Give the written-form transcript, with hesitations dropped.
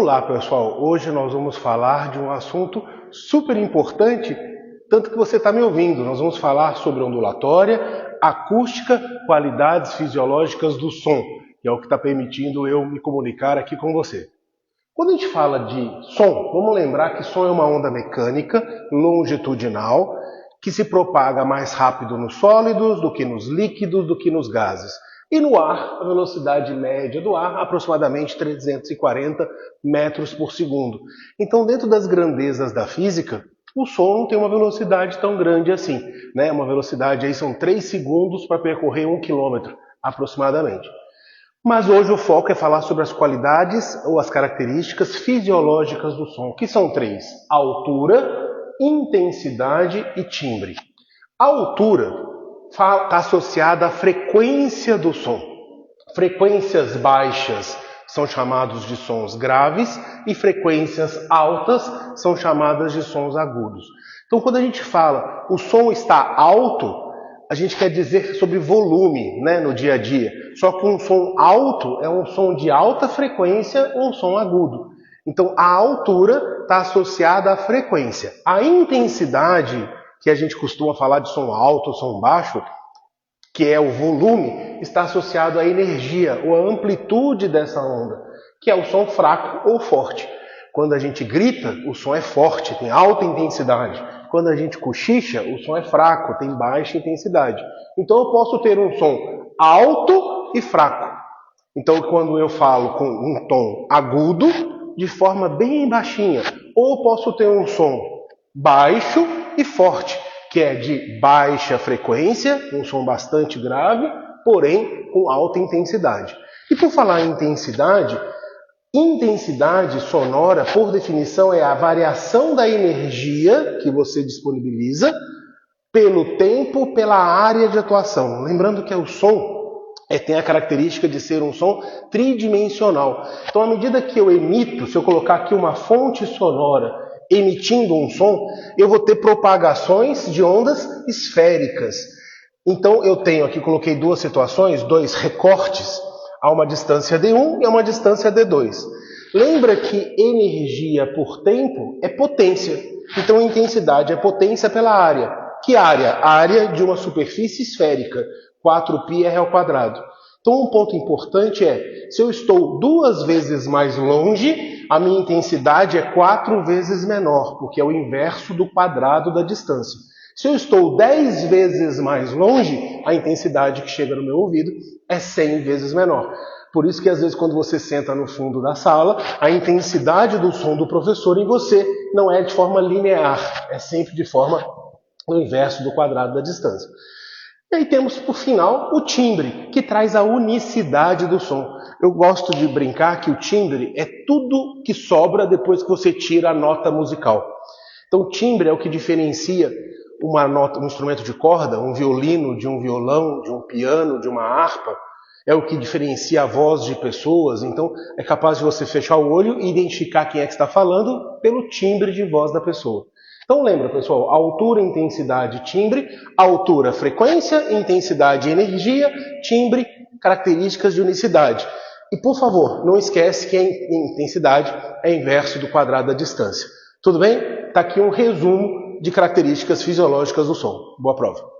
Olá pessoal, hoje nós vamos falar de um assunto super importante, tanto que você está me ouvindo. Nós vamos falar sobre ondulatória, acústica, qualidades fisiológicas do som, que é o que está permitindo eu me comunicar aqui com você. Quando a gente fala de som, vamos lembrar que som é uma onda mecânica longitudinal que se propaga mais rápido nos sólidos do que nos líquidos, do que nos gases. E no ar, a velocidade média do ar, aproximadamente 340 metros por segundo. Então, dentro das grandezas da física, o som não tem uma velocidade tão grande assim, né? Uma velocidade aí são 3 segundos para percorrer 1 quilômetro, aproximadamente. Mas hoje o foco é falar sobre as qualidades ou as características fisiológicas do som, que são 3: altura, intensidade e timbre. A altura está associada à frequência do som. Frequências baixas são chamados de sons graves e frequências altas são chamadas de sons agudos. Então, quando a gente fala o som está alto, a gente quer dizer sobre volume, né, no dia a dia. Só que um som alto é um som de alta frequência ou um som agudo. Então, a altura está associada à frequência. A intensidade, que a gente costuma falar de som alto ou som baixo, que é o volume, está associado à energia ou à amplitude dessa onda, que é o som fraco ou forte. Quando a gente grita, o som é forte, tem alta intensidade. Quando a gente cochicha, o som é fraco, tem baixa intensidade. Então eu posso ter um som alto e fraco. Então quando eu falo com um tom agudo, de forma bem baixinha, ou posso ter um som baixo e forte, que é de baixa frequência, um som bastante grave, porém com alta intensidade. E por falar em intensidade sonora, por definição, é a variação da energia que você disponibiliza pelo tempo, pela área de atuação. Lembrando que o som tem a característica de ser um som tridimensional. Então, à medida que eu emito, se eu colocar aqui uma fonte sonora emitindo um som, eu vou ter propagações de ondas esféricas. Então, eu tenho aqui, coloquei duas situações, dois recortes, a uma distância d1 e a uma distância d2. Lembra que energia por tempo é potência. Então, intensidade é potência pela área. Que área? A área de uma superfície esférica, 4πr². Então, um ponto importante é, se eu estou 2 vezes mais longe, a minha intensidade é 4 vezes menor, porque é o inverso do quadrado da distância. Se eu estou 10 vezes mais longe, a intensidade que chega no meu ouvido é 100 vezes menor. Por isso que às vezes quando você senta no fundo da sala, a intensidade do som do professor em você não é de forma linear, é sempre de forma o inverso do quadrado da distância. E aí temos, por final, o timbre, que traz a unicidade do som. Eu gosto de brincar que o timbre é tudo que sobra depois que você tira a nota musical. Então o timbre é o que diferencia uma nota, um instrumento de corda, um violino de um violão, de um piano, de uma harpa, é o que diferencia a voz de pessoas. Então é capaz de você fechar o olho e identificar quem é que está falando pelo timbre de voz da pessoa. Então lembra, pessoal, altura, intensidade, timbre, altura, frequência, intensidade, energia, timbre, características de unicidade. E por favor, não esquece que a intensidade é inverso do quadrado da distância. Tudo bem? Está aqui um resumo de características fisiológicas do som. Boa prova!